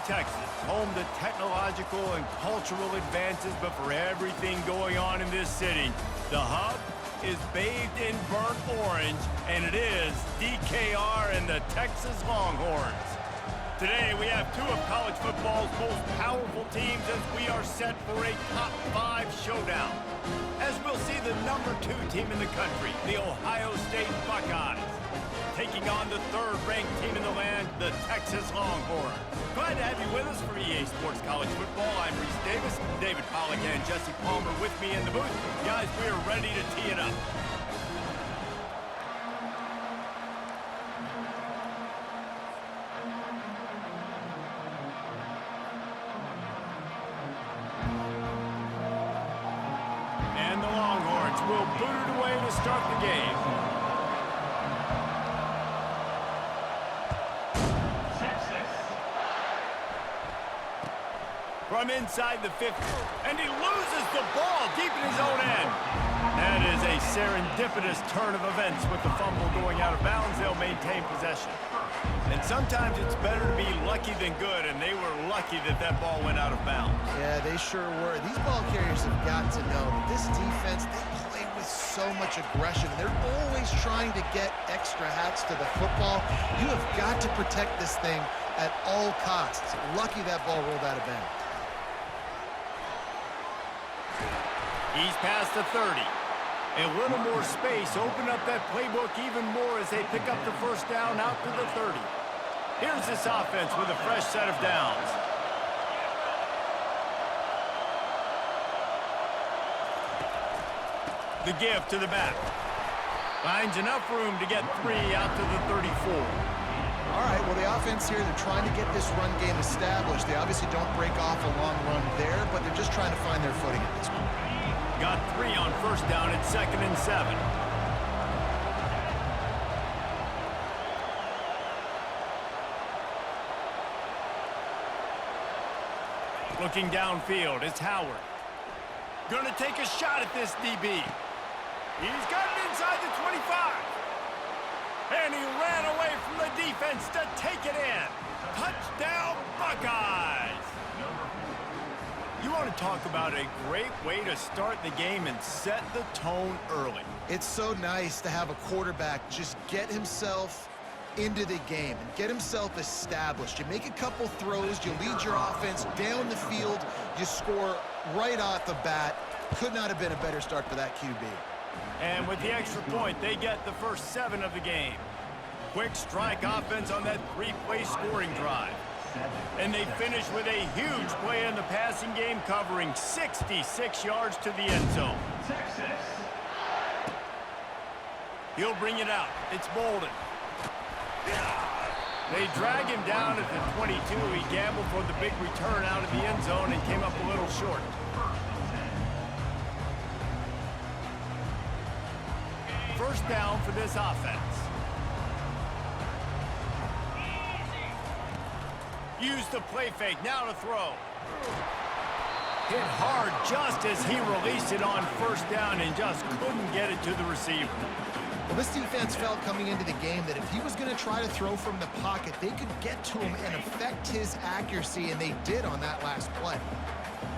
Texas, home to technological and cultural advances, but for everything going on in this city, the hub is bathed in burnt orange, and it is DKR and the Texas Longhorns. Today, we have two of college football's most powerful teams as we are set for a top 5 showdown. As we'll see the number 2 team in the country, the Ohio State Buckeyes, taking on the 3rd-ranked team in the land, the Texas Longhorns. Glad to have you with us for EA Sports College Football. I'm Reese Davis, David Pollack and Jesse Palmer with me in the booth. Guys, we are ready to tee it up. And the Longhorns will boot it away to start the game. From inside the 50, and he loses the ball deep in his own end. That is a serendipitous turn of events with the fumble going out of bounds. They'll maintain possession. And sometimes it's better to be lucky than good, and they were lucky that that ball went out of bounds. Yeah, they sure were. These ball carriers have got to know that this defense, they play with so much aggression. They're always trying to get extra hats to the football. You have got to protect this thing at all costs. Lucky that ball rolled out of bounds. He's past the 30. A little more space. Open up that playbook even more as they pick up the first down out to the 30. Here's this offense with a fresh set of downs. The give to the back. Finds enough room to get 3 out to the 34. All right, well, the offense here, they're trying to get this run game established. They obviously don't break off a long run there, but they're just trying to find their footing at this point. Got 3 on first down at 2nd and 7. Looking downfield, it's Howard. Gonna take a shot at this DB. He's got it inside the 25. And he ran away from the defense to take it in. Touchdown, Buckeyes! You want to talk about a great way to start the game and set the tone early. It's so nice to have a quarterback just get himself into the game and get himself established. You make a couple throws, you lead your offense down the field, you score right off the bat. Could not have been a better start for that QB. And with the extra point, they get the first 7 of the game. Quick strike offense on that 3-play scoring drive. And they finish with a huge play in the passing game, covering 66 yards to the end zone. He'll bring it out. It's Bolden. They drag him down at the 22. He gambled for the big return out of the end zone and came up a little short. First down for this offense. Use the play fake, now to throw. Hit hard just as he released it on first down and just couldn't get it to the receiver. Well, this defense felt coming into the game that if he was going to try to throw from the pocket, they could get to him and affect his accuracy, and they did on that last play.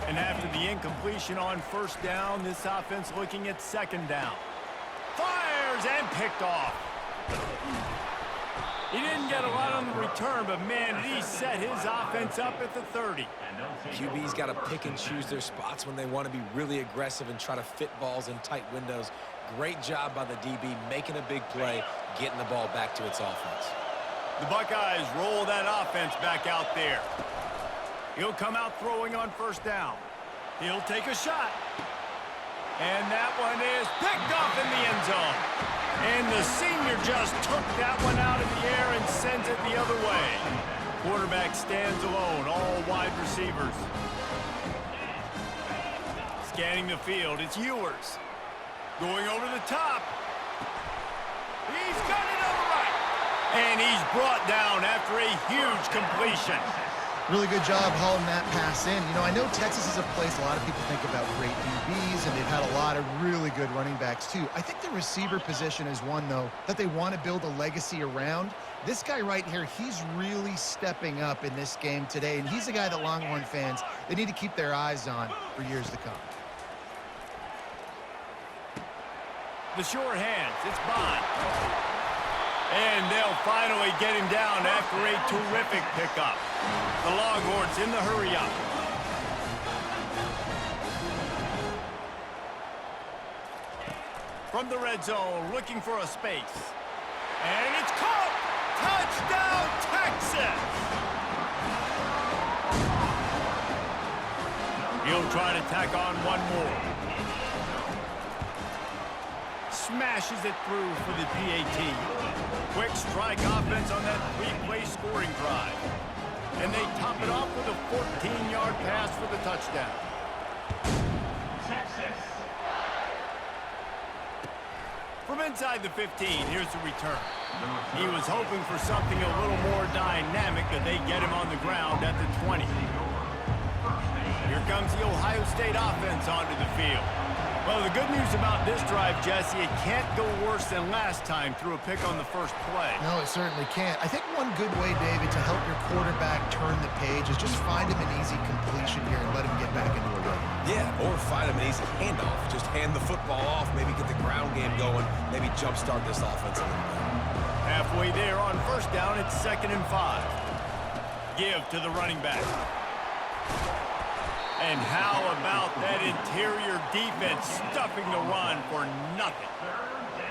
And after the incompletion on first down, this offense looking at 2nd down. Fires and picked off. He didn't get a lot on the return, but man, he set his offense up at the 30. QB's got to pick and choose their spots when they want to be really aggressive and try to fit balls in tight windows. Great job by the DB making a big play, getting the ball back to its offense. The Buckeyes roll that offense back out there. He'll come out throwing on first down. He'll take a shot. And that one is picked off in the end zone. And the senior just took that one out in the air and sends it the other way. Quarterback stands alone, all wide receivers. Scanning the field, it's Ewers. Going over the top. He's got it on the right. And he's brought down after a huge completion. Really good job hauling that pass in. You know, I know Texas is a place a lot of people think about great DBs, and they've had a lot of really good running backs too. I think the receiver position is one, though, that they want to build a legacy around. This guy right here, he's really stepping up in this game today, and he's a guy that Longhorn fans, they need to keep their eyes on for years to come. The sure hands, it's Bond. And they'll finally get him down after a terrific pickup. The Longhorns in the hurry-up. From the red zone, looking for a space. And it's caught! Touchdown, Texas! He'll try to tack on one more. Smashes it through for the PAT. Quick strike offense on that three-play scoring drive. And they top it off with a 14-yard pass for the touchdown. Texas. From inside the 15, here's the return. He was hoping for something a little more dynamic, but they get him on the ground at the 20. Here comes the Ohio State offense onto the field. Well, the good news about this drive, Jesse, it can't go worse than last time through a pick on the first play. No, it certainly can't. I think one good way, David, to help your quarterback turn the page is just find him an easy completion here and let him get back into a rhythm. Yeah, or find him an easy handoff. Just hand the football off, maybe get the ground game going, maybe jumpstart this offense a little bit. Halfway there on first down, it's 2nd and 5. Give to the running back. And how about that interior defense stuffing the run for nothing?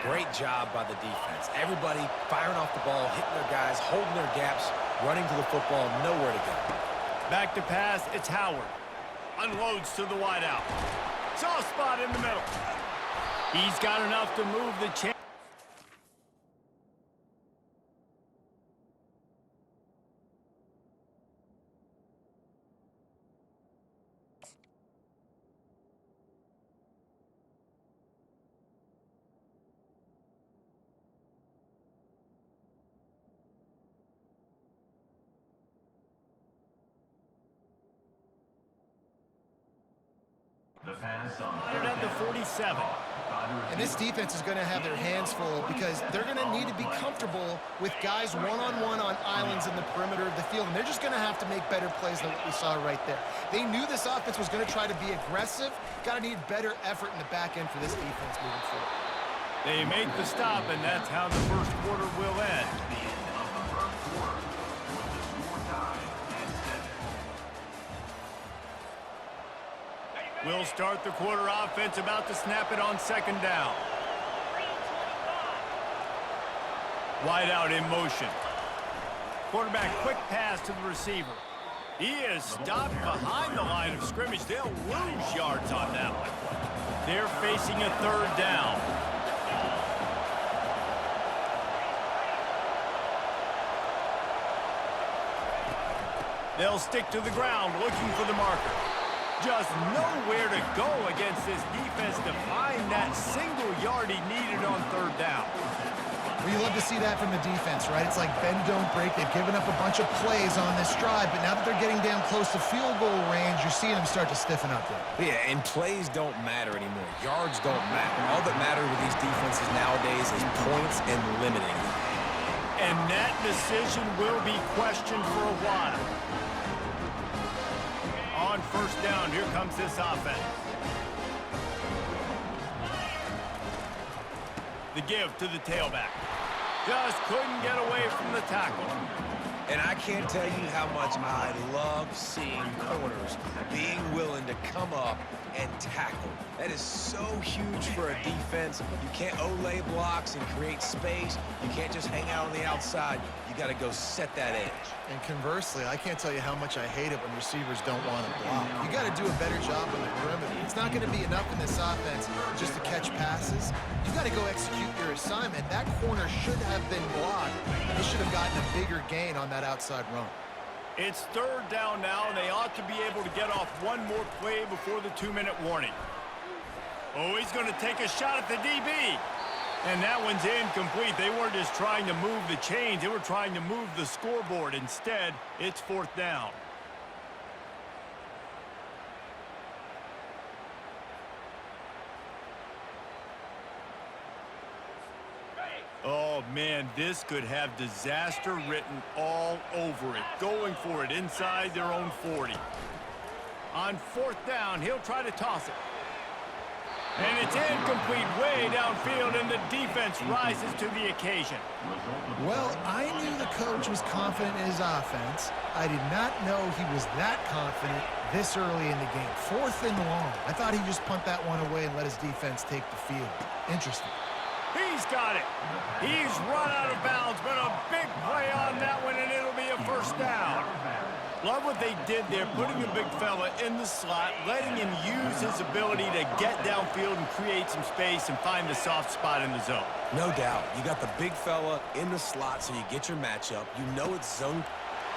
Great job by the defense. Everybody firing off the ball, hitting their guys, holding their gaps, running to the football, nowhere to go. Back to pass, it's Howard. Unloads to the wideout. Soft spot in the middle. He's got enough to move the chain. They're down to 47. And this defense is going to have their hands full because they're going to need to be comfortable with guys one-on-one on islands in the perimeter of the field. And they're just going to have to make better plays than what we saw right there. They knew this offense was going to try to be aggressive. Got to need better effort in the back end for this defense moving forward. They make the stop, and that's how the first quarter will end. We'll start the quarter offense, about to snap it on 2nd down. Wide out in motion. Quarterback quick pass to the receiver. He is stopped behind the line of scrimmage. They'll lose yards on that one. They're facing a 3rd down. They'll stick to the ground looking for the marker. Just nowhere to go against this defense to find that single yard he needed on 3rd down. Well, you love to see that from the defense, right? It's like bend, don't break. They've given up a bunch of plays on this drive, but now that they're getting down close to field goal range, you're seeing them start to stiffen up there. Yeah, and plays don't matter anymore. Yards don't matter. All that matters with these defenses nowadays is points and limiting them. And that decision will be questioned for a while. On 1st down, here comes this offense. The give to the tailback. Just couldn't get away from the tackle. And I can't tell you how much I love seeing corners being willing to come up and tackle. That is so huge for a defense. You can't olay blocks and create space. You can't just hang out on the outside. You got to go set that edge. And conversely, I can't tell you how much I hate it when receivers don't want to block. You got to do a better job on the perimeter. It's not going to be enough in this offense just to catch passes. You got to go execute your assignment. That corner should have been blocked. They should have gotten a bigger gain on that outside run. It's 3rd down now, and they ought to be able to get off one more play before the 2-minute warning. Oh, he's going to take a shot at the DB. And that one's incomplete. They weren't just trying to move the chains. They were trying to move the scoreboard. Instead, it's 4th down. Oh, man, this could have disaster written all over it. Going for it inside their own 40. On 4th down, he'll try to toss it. And it's incomplete way downfield, and the defense rises to the occasion. Well, I knew the coach was confident in his offense. I did not know he was that confident this early in the game. 4th and long. I thought he'd just punt that one away and let his defense take the field. Interesting. He's got it. He's run out of bounds, but a big play on that one, and it'll be a 1st down. Love what they did there, putting the big fella in the slot, letting him use his ability to get downfield and create some space and find the soft spot in the zone. No doubt. You got the big fella in the slot, so you get your matchup. You know it's zone.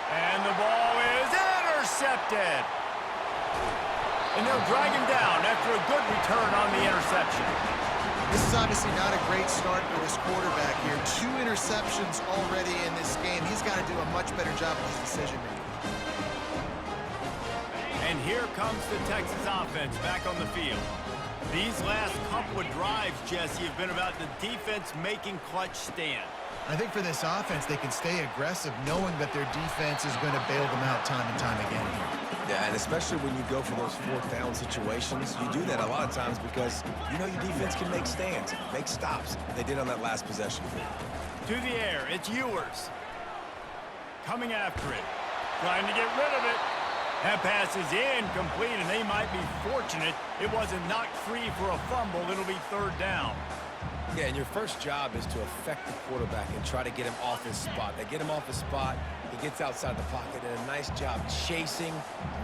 And the ball is intercepted. And they'll drag him down after a good return on the interception. This is obviously not a great start for this quarterback here. 2 interceptions already in this game. He's got to do a much better job of his decision-making. And here comes the Texas offense back on the field. These last couple of drives, Jesse, have been about the defense making clutch stand. I think for this offense, they can stay aggressive knowing that their defense is going to bail them out time and time again here. Yeah, and especially when you go for those 4th down situations, you do that a lot of times because you know your defense can make stands, make stops. They did on that last possession for you. To the air, it's Ewers. Coming after it, trying to get rid of it. That pass is incomplete, and they might be fortunate it wasn't knocked free for a fumble. It'll be 3rd down. Yeah, and your first job is to affect the quarterback and try to get him off his spot. They get him off his spot, he gets outside the pocket, and a nice job chasing,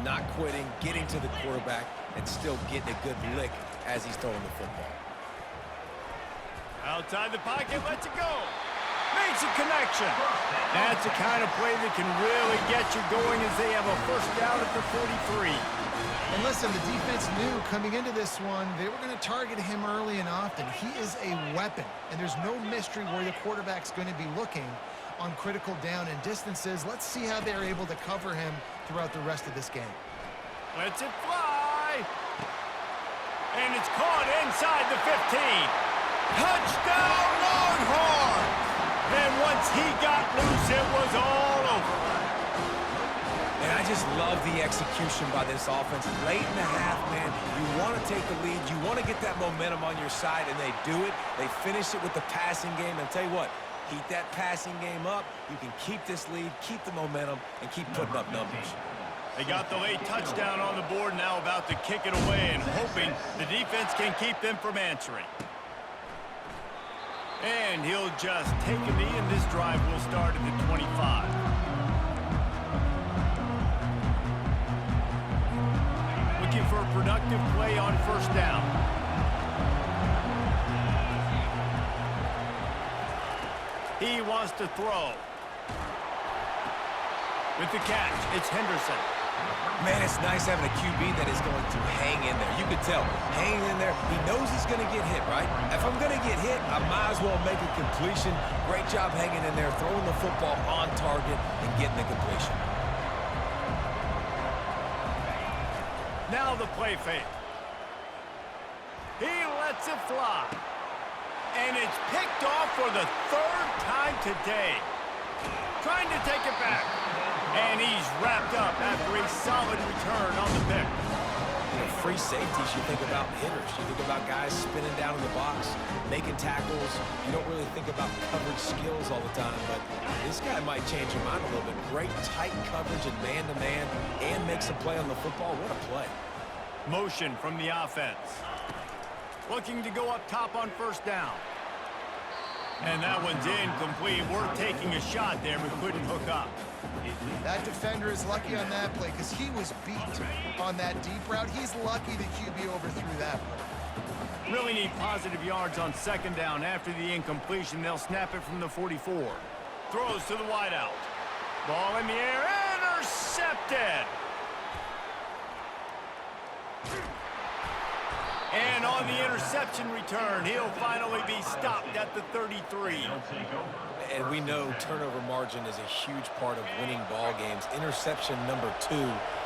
not quitting, getting to the quarterback, and still getting a good lick as he's throwing the football. Outside the pocket, lets it go. Makes a connection. That's the kind of play that can really get you going as they have a 1st down at the 43. And listen, the defense knew coming into this one, they were going to target him early and often. He is a weapon, and there's no mystery where the quarterback's going to be looking on critical down and distances. Let's see how they're able to cover him throughout the rest of this game. Lets it fly. And it's caught inside the 15. Touchdown, Longhorns! And once he got loose, it was all over. And I just love the execution by this offense. Late in the half, man, you want to take the lead. You want to get that momentum on your side, and they do it. They finish it with the passing game. And I'll tell you what, keep that passing game up. You can keep this lead, keep the momentum, and keep putting up numbers. They got the late touchdown on the board, now about to kick it away and hoping the defense can keep them from answering. And he'll just take a knee, and this drive will start at the 25. Looking for a productive play on 1st down. He wants to throw. With the catch, it's Henderson. Man, it's nice having a QB that is going to hang in there. You can tell, hanging in there, he knows he's going to get hit, right? If I'm going to get hit, I might as well make a completion. Great job hanging in there, throwing the football on target and getting the completion. Now the play fake. He lets it fly. And it's picked off for the 3rd time today. Trying to take it back. And he's wrapped up after a solid return on the pick. You know, free safeties, you think about hitters. You think about guys spinning down in the box, making tackles. You don't really think about coverage skills all the time, but this guy might change your mind a little bit. Great tight coverage and man-to-man, and makes a play on the football. What a play. Motion from the offense. Looking to go up top on 1st down. And that one's incomplete. We're taking a shot there, but couldn't hook up. That defender is lucky on that play because he was beat on that deep route. He's lucky the QB overthrew that play. Really need positive yards on 2nd down. After the incompletion, they'll snap it from the 44. Throws to the wideout. Ball in the air, intercepted. And on the interception return, he'll finally be stopped at the 33. And we know turnover margin is a huge part of winning ball games. Interception number 2.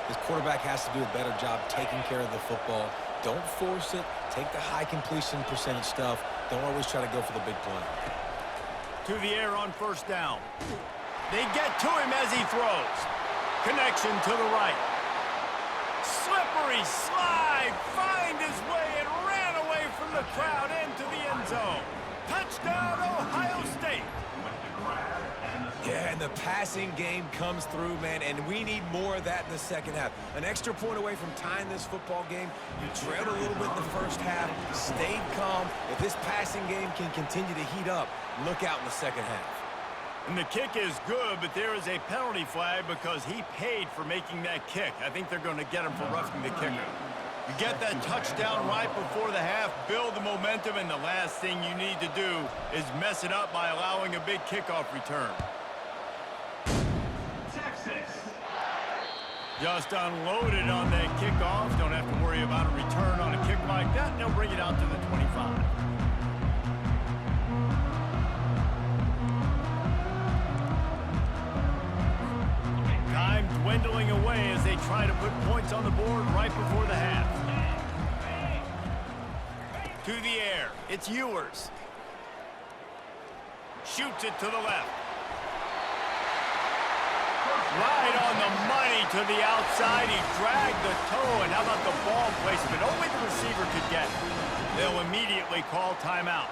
This quarterback has to do a better job taking care of the football. Don't force it. Take the high completion percentage stuff. Don't always try to go for the big play. To the air on first down. They get to him as he throws. Connection to the right. Slippery slide. Find his way and ran away from the crowd into the end zone. Touchdown, Ohio State. Yeah, and the passing game comes through, man, and we need more of that in the second half. An extra point away from tying this football game. You trailed a little bit in the first half, stayed calm. If this passing game can continue to heat up, look out in the second half. And the kick is good, but there is a penalty flag because he paid for making that kick. I think they're going to get him for roughing the kicker. You get that touchdown right before the half, build the momentum, and the last thing you need to do is mess it up by allowing a big kickoff return. Just unloaded on that kickoff. Don't have to worry about a return on a kick like that. They'll bring it out to the 25. Time dwindling away as they try to put points on the board right before the half. To the air. It's Ewers. Shoots it to the left. Right on the money to the outside. He dragged the toe, and how about the ball placement? Only the receiver could get it. They'll immediately call timeout.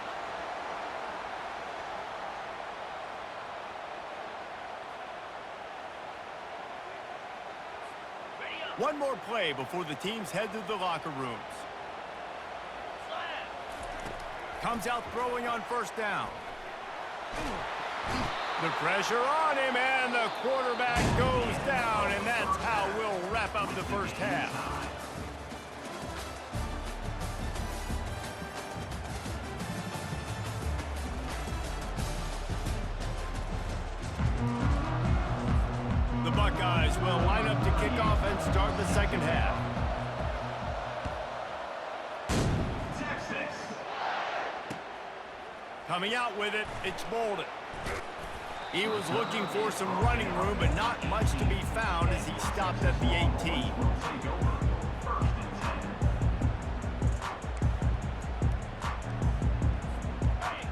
One more play before the teams head to the locker rooms. Comes out throwing on first down. The pressure on him, and the quarterback goes down, and that's how we'll wrap up the first half. The Buckeyes will line up to kick off and start the second half. Coming out with it, it's Bolden. He was looking for some running room, but not much to be found as he stopped at the 18.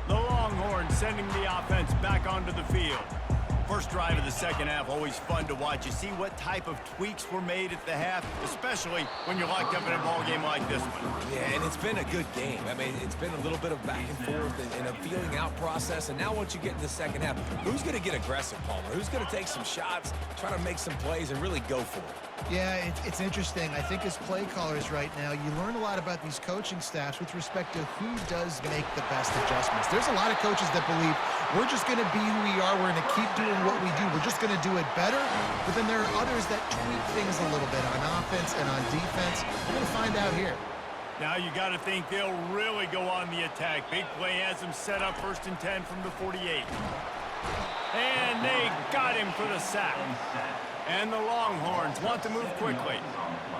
The Longhorns sending the offense back onto the field. First drive of the second half, always fun to watch. You see what type of tweaks were made at the half, especially when you're locked up in a ball game like this one. Yeah, and it's been a good game. I mean, it's been a little bit of back and forth and a feeling out process. And now once you get in the second half, who's going to get aggressive, Palmer? Who's going to take some shots, try to make some plays, and really go for it? Yeah, it's interesting. I think as play callers right now, you learn a lot about these coaching staffs with respect to who does make the best adjustments. There's a lot of coaches that believe we're just going to be who we are. We're going to keep doing what we do. We're just going to do it better. But then there are others that tweak things a little bit on offense and on defense. We're going to find out here. Now you got to think they'll really go on the attack. Big play has them set up 1st and 10 from the 48. And they got him for the sack. And the Longhorns want to move quickly.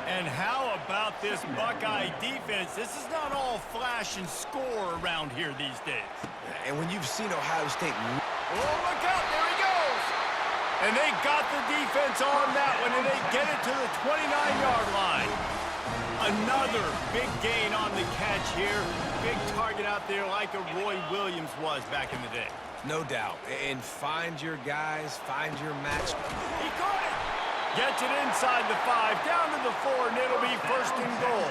And how about this Buckeye defense? This is not all flash and score around here these days. And when you've seen Ohio State... Oh, look out. There he goes. And they got the defense on that one, and they get it to the 29-yard line. Another big gain on the catch here. Big target out there like a Roy Williams was back in the day. No doubt. And find your guys, find your match. He caught it. Gets it inside the 5, down to the 4, and it'll be 1st and goal.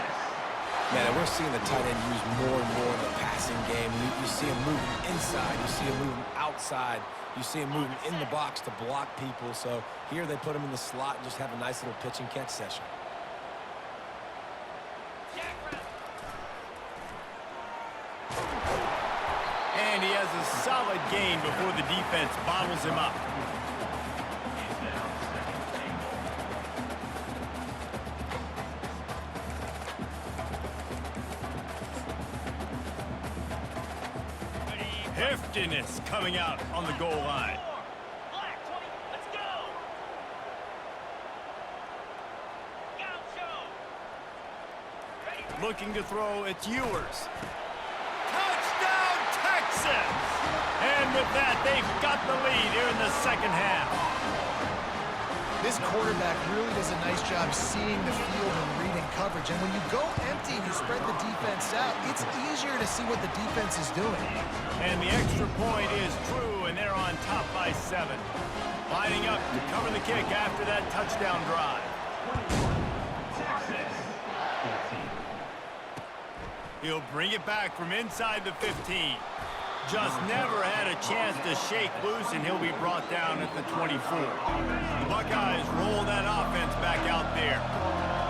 Man, we're seeing the tight end used more and more in the passing game. You see him moving inside. You see him moving outside. You see him moving in the box to block people. So here they put him in the slot and just have a nice little pitch and catch session. And he has a solid gain before the defense bottles him up. Heftiness coming out on the goal line. Looking to throw, it's Ewers. Touchdown, Texas! And with that, they've got the lead here in the second half. This quarterback really does a nice job seeing the field and reading coverage. And when you go empty and you spread the defense out, it's easier to see what the defense is doing. And the extra point is true, and by 7. Lining up to cover the kick after that touchdown drive. He'll bring it back from inside the 15. Just never had a chance to shake loose, and he'll be brought down at the 24. The Buckeyes roll that offense back out there.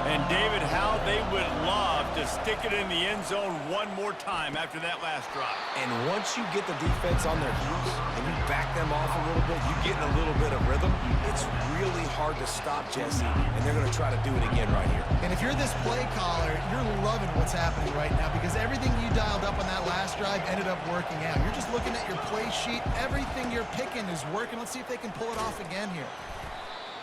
And, David, how they would love to stick it in the end zone one more time after that last drive. And once you get the defense on their heels and you back them off a little bit, you get in a little bit of rhythm, it's really hard to stop Jesse, and they're going to try to do it again right here. And if you're this play caller, you're loving what's happening right now because everything you dialed up on that last drive ended up working out. You're just looking at your play sheet. Everything you're picking is working. Let's see if they can pull it off again here.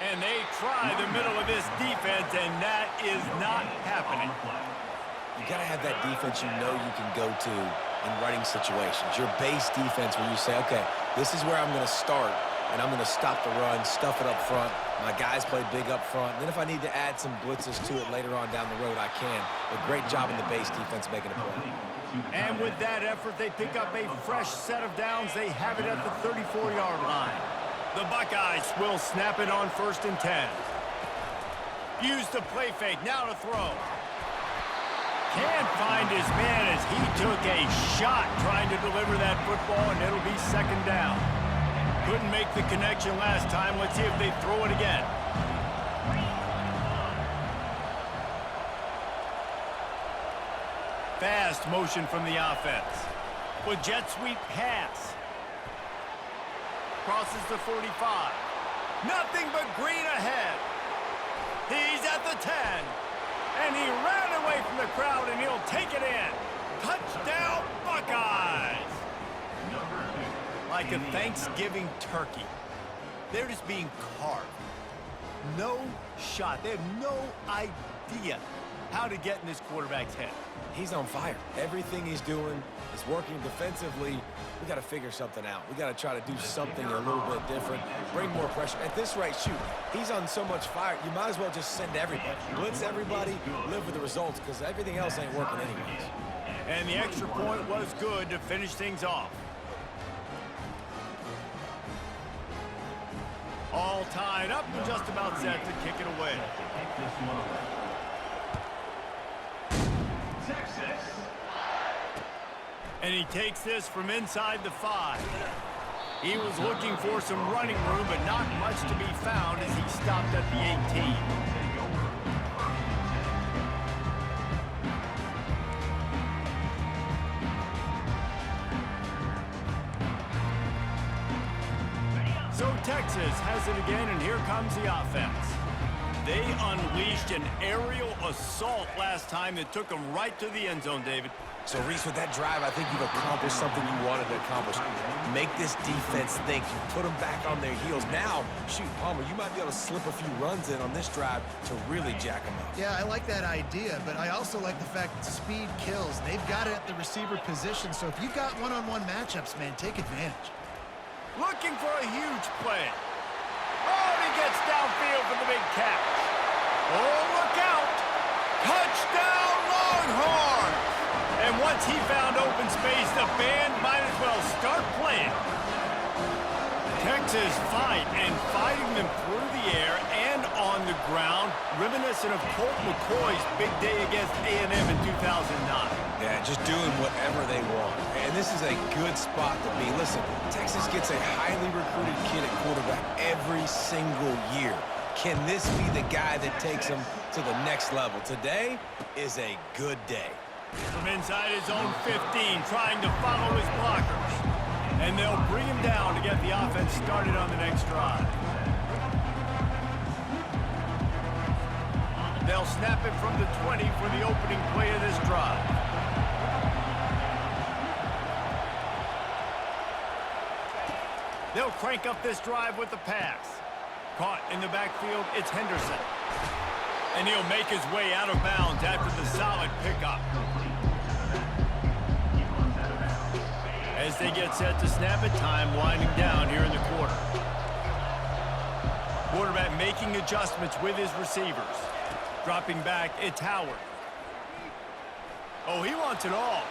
And they try the middle of this defense, and that is not happening. You got to have that defense you know you can go to in running situations. Your base defense where you say, okay, this is where I'm going to start, and I'm going to stop the run, stuff it up front. My guys play big up front. Then if I need to add some blitzes to it later on down the road, I can. A great job in the base defense making a play. And with that effort, they pick up a fresh set of downs. They have it at the 34-yard line. The Buckeyes will snap it on 1st and 10. Use the play fake, now to throw. Can't find his man as he took a shot trying to deliver that football, and it'll be 2nd down. Couldn't make the connection last time. Let's see if they throw it again. Fast motion from the offense. With jet sweep pass. Crosses the 45. Nothing but green ahead. He's at the 10. And he ran away from the crowd, and he'll take it in. Touchdown, Buckeyes! Like a Thanksgiving turkey. They're just being carved. No shot. They have no idea how to get in this quarterback's head. He's on fire. Everything he's doing is working defensively. We got to figure something out. We got to try to do something a little bit different, bring more pressure. At this rate, shoot, he's on so much fire, you might as well just send everybody. Blitz everybody, live with the results, because everything else ain't working anyways. And the extra point was good to finish things off. All tied up and just about set to kick it away. And he takes this from inside the 5. He was looking for some running room, but not much to be found as he stopped at the 18. So Texas has it again, and here comes the offense. They unleashed an aerial assault last time that took them right to the end zone, David. So, Reese, with that drive, I think you've accomplished something you wanted to accomplish. Make this defense think. You put them back on their heels. Now, shoot, Palmer, you might be able to slip a few runs in on this drive to really jack them up. Yeah, I like that idea, but I also like the fact that speed kills. They've got it at the receiver position, so if you've got one-on-one matchups, man, take advantage. Looking for a huge play. Oh, and he gets downfield for the big catch. Oh, look out. Touchdown, Longhorns. And once he found open space, the band might as well start playing. Texas fighting them through the air and on the ground, reminiscent of Colt McCoy's big day against A&M in 2009. Yeah, just doing whatever they want. And this is a good spot to be. Listen, Texas gets a highly recruited kid at quarterback every single year. Can this be the guy that takes them to the next level? Today is a good day. From inside his own 15, trying to follow his blockers. And they'll bring him down to get the offense started on the next drive. They'll snap it from the 20 for the opening play of this drive. They'll crank up this drive with the pass. Caught in the backfield, it's Henderson. And he'll make his way out of bounds after the solid pickup. As they get set to snap it, time winding down here in the quarter. Quarterback making adjustments with his receivers. Dropping back, it's Howard. Oh, he wants it all.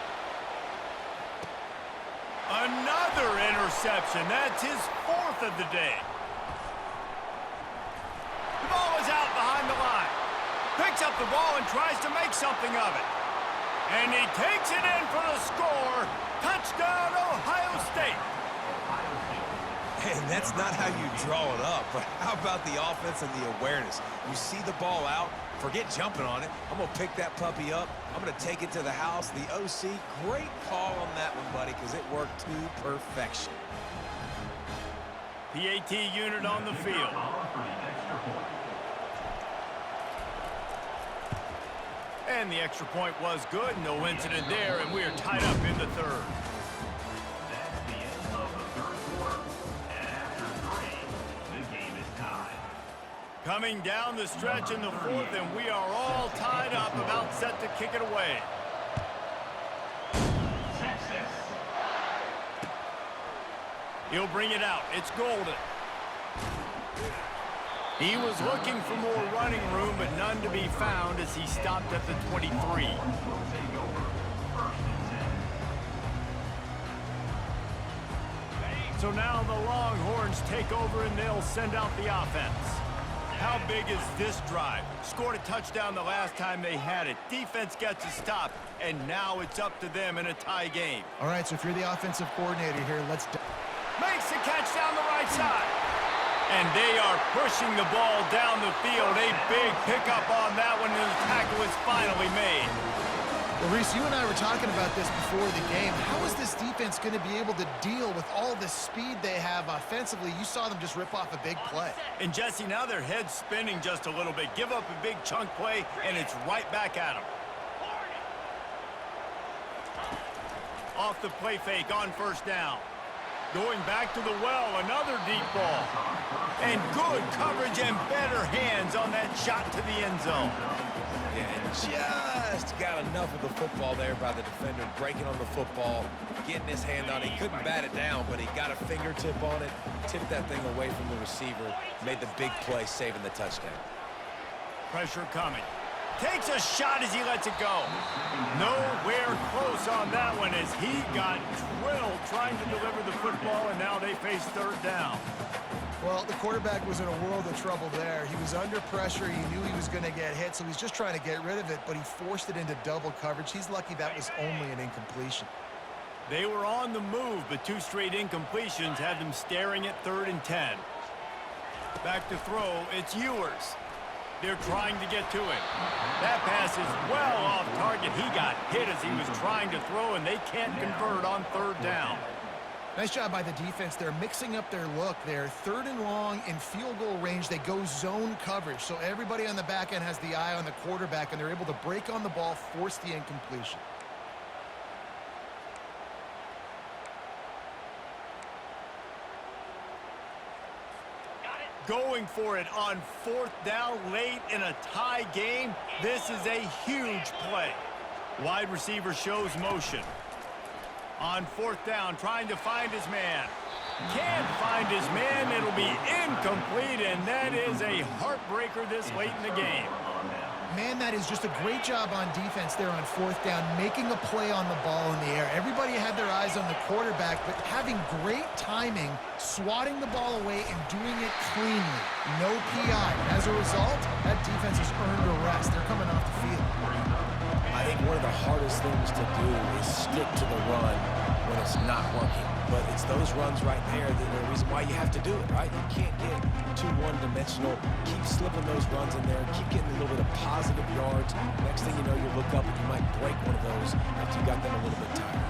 Another interception. That's his 4th of the day. The ball is out behind the line. Picks up the ball and tries to make something of it. And he takes it in for the score. Touchdown, Ohio State. And that's not how you draw it up, but how about the offense and the awareness? You see the ball out, forget jumping on it. I'm going to pick that puppy up. I'm going to take it to the house. The OC, great call on that one, buddy, because it worked to perfection. PAT unit on the field. And the extra point was good. No incident there, and we are tied up in the 3rd. Coming down the stretch in the 4th, and we are all tied up, about set to kick it away. He'll bring it out. It's Golden. He was looking for more running room, but none to be found as he stopped at the 23. So now the Longhorns take over, and they'll send out the offense. How big is this drive? Scored a touchdown the last time they had it. Defense gets a stop, and now it's up to them in a tie game. All right, so if you're the offensive coordinator here, let's... Makes the catch down the right side. And they are pushing the ball down the field. A big pickup on that one, and the tackle is finally made. Well, Reese, you and I were talking about this before the game. How is this defense going to be able to deal with all the speed they have offensively? You saw them just rip off a big play. And, Jesse, now their head's spinning just a little bit. Give up a big chunk play, and it's right back at them. Off the play fake on 1st down. Going back to the well, another deep ball. And good coverage and better hands on that shot to the end zone. Yeah, and just got enough of the football there by the defender, breaking on the football, getting his hand on it. He couldn't bat it down, but he got a fingertip on it, tipped that thing away from the receiver, made the big play, saving the touchdown. Pressure coming. Takes a shot as he lets it go. Nowhere close on that one as he got drilled trying to deliver the football, and now they face 3rd down. Well, the quarterback was in a world of trouble there. He was under pressure. He knew he was going to get hit, so he's just trying to get rid of it, but he forced it into double coverage. He's lucky that was only an incompletion. They were on the move, but 2 straight incompletions had them staring at 3rd and 10. Back to throw, it's Ewers. They're trying to get to him. That pass is well off target. He got hit as he was trying to throw, and they can't convert on 3rd down. Nice job by the defense. They're mixing up their look. They're 3rd and long in field goal range. They go zone coverage, so everybody on the back end has the eye on the quarterback, and they're able to break on the ball, force the incompletion. Going for it on 4th down late in a tie game. This is a huge play. Wide receiver shows motion. On 4th down, trying to find his man. Can't find his man. It'll be incomplete, and that is a heartbreaker this late in the game. Man, that is just a great job on defense there on 4th down, making a play on the ball in the air. Everybody had their eyes on the quarterback, but having great timing, swatting the ball away, and doing it cleanly. No PI. As a result, that defense has earned a rest. They're coming off the field. I think one of the hardest things to do is stick to the run when it's not working. But it's those runs right there that are the reason why you have to do it, right? You can't get too one-dimensional. Keep slipping those runs in there. Keep getting a little bit of positive yards. Next thing you know, you look up and you might break one of those after you got them a little bit tired.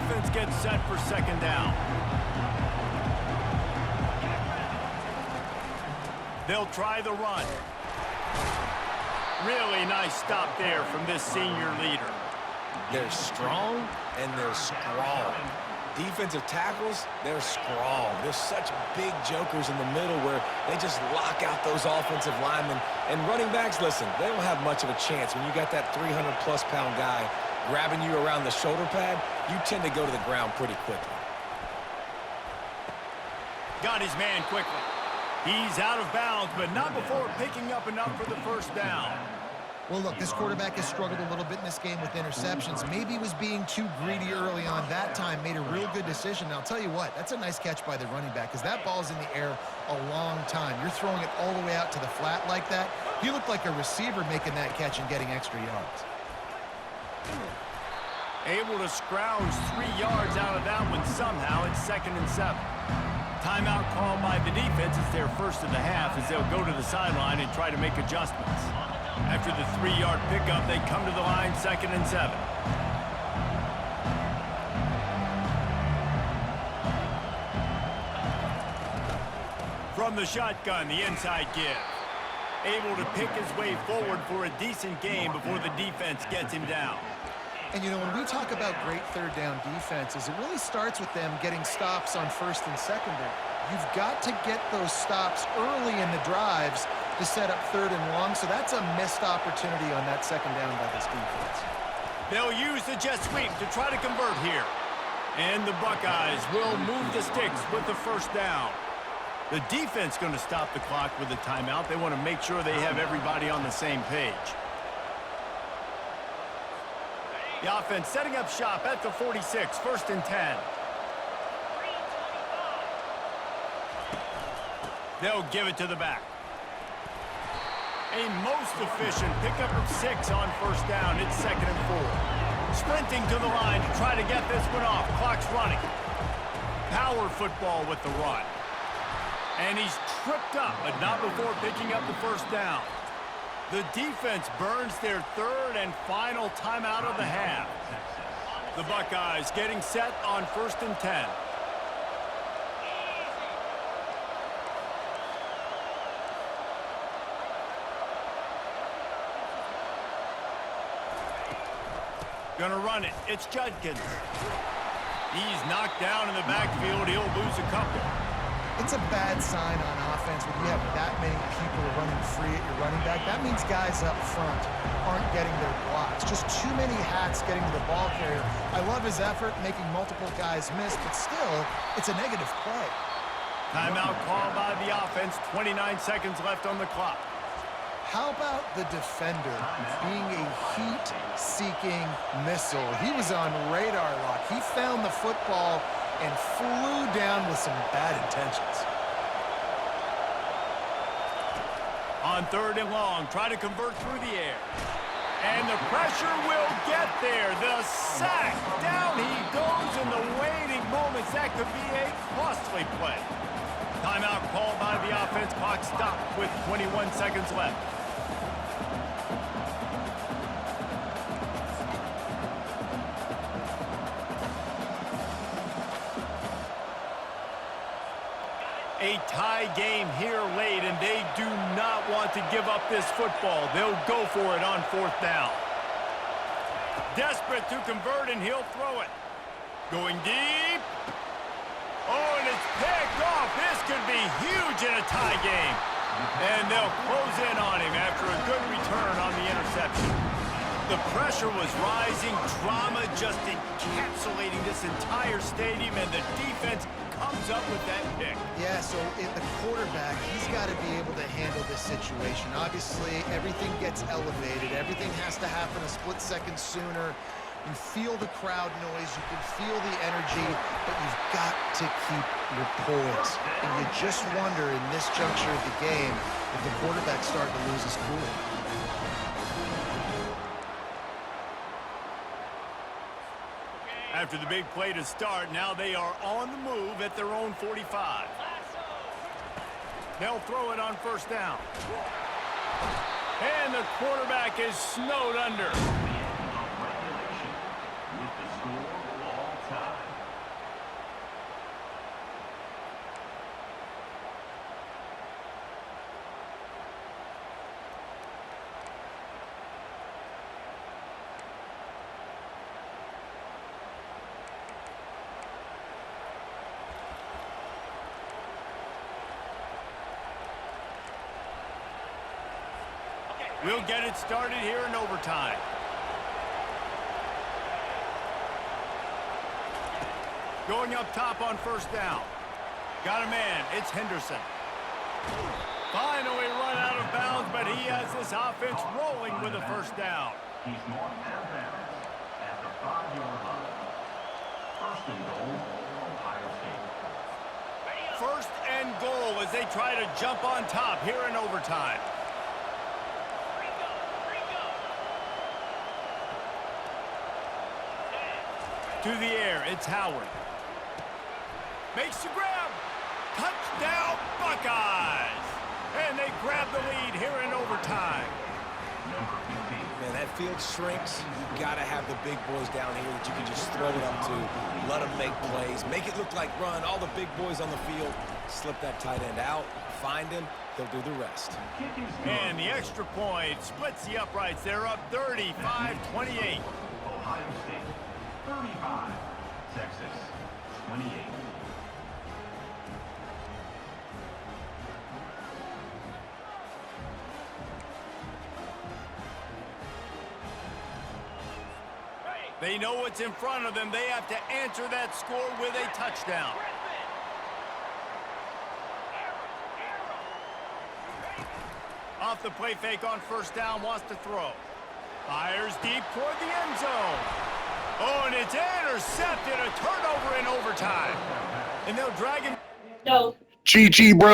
Offense gets set for 2nd down. They'll try the run. Really nice stop there from this senior leader. They're strong and they're strong. Defensive tackles, they're strong. There's such big jokers in the middle where they just lock out those offensive linemen. And running backs, listen, they don't have much of a chance. When you got that 300-plus pound guy grabbing you around the shoulder pad, you tend to go to the ground pretty quickly. Got his man quickly. He's out of bounds, but not before picking up enough for the 1st down. Well, look, this quarterback has struggled a little bit in this game with interceptions. Maybe he was being too greedy early on that time, made a real good decision. Now, I'll tell you what, that's a nice catch by the running back because that ball's in the air a long time. You're throwing it all the way out to the flat like that. He looked like a receiver making that catch and getting extra yards. Able to scrounge 3 yards out of that one somehow. It's 2nd and 7. Timeout called by the defense. It's their first of the half as they'll go to the sideline and try to make adjustments. After the 3-yard pickup, they come to the line, 2nd and 7. From the shotgun, the inside give. Able to pick his way forward for a decent game before the defense gets him down. And, you know, when we talk about great third down defenses, it really starts with them getting stops on 1st and 2nd down. You've got to get those stops early in the drives to set up 3rd and long, so that's a missed opportunity on that 2nd down by this defense. They'll use the jet sweep to try to convert here. And the Buckeyes will move the sticks with the 1st down. The defense going to stop the clock with a timeout. They want to make sure they have everybody on the same page. The offense setting up shop at the 46, 1st and 10. They'll give it to the back. A most efficient pickup of 6 on 1st down. It's 2nd and 4. Sprinting to the line to try to get this one off. Clock's running. Power football with the run. And he's tripped up, but not before picking up the 1st down. The defense burns their 3rd and final timeout of the half. The Buckeyes getting set on 1st and 10. Gonna run it. It's Judkins. He's knocked down in the backfield. He'll lose a couple. It's a bad sign on offense when you have that many people running free at your running back. That means guys up front aren't getting their blocks. Just too many hats getting to the ball carrier. I love his effort, making multiple guys miss, but still, it's a negative play. Timeout called by the offense. 29 seconds left on the clock. How about the defender being a heat-seeking missile? He was on radar lock. He found the football and flew down with some bad intentions. On 3rd and long, try to convert through the air. And the pressure will get there. The sack. Down he goes in the waiting moments. That could be a costly play. Timeout called by the offense. Clock stopped with 21 seconds left. A tie game here late, and they do not want to give up this football. They'll go for it on 4th down. Desperate to convert, and he'll throw it. Going deep. Oh, and it's picked off. This could be huge in a tie game. And they'll close in on him after a good return on the interception. The pressure was rising. Drama just encapsulating this entire stadium, and the defense comes up with that pick. Yeah, so the quarterback, he's got to be able to handle this situation. Obviously, everything gets elevated. Everything has to happen a split second sooner. You feel the crowd noise. You can feel the energy, but you've got to keep your poise. And you just wonder in this juncture of the game if the quarterback's starting to lose his cool. After the big play to start, now they are on the move at their own 45. They'll throw it on 1st down. And the quarterback is snowed under. We'll get it started here in overtime. Going up top on 1st down. Got a man. It's Henderson. Finally run out of bounds, but he has this offense rolling with a first down. He's marked out of bounds at the 5-yard line. First and goal, Ohio State. First and goal as they try to jump on top here in overtime. To the air, it's Howard. Makes the grab. Touchdown, Buckeyes! And they grab the lead here in overtime. Man, that field shrinks. You got to have the big boys down here that you can just throw it up to, let them make plays, make it look like run. All the big boys on the field, slip that tight end out, find him, he'll do the rest. And the extra point splits the uprights. They're up 35-28. Ohio State, 35. Texas, 28. They know what's in front of them. They have to answer that score with a touchdown. Off the play fake on first down, wants to throw. Fires deep toward the end zone. Oh, and it's intercepted. A turnover in overtime. And they'll drag him. No. GG, bro.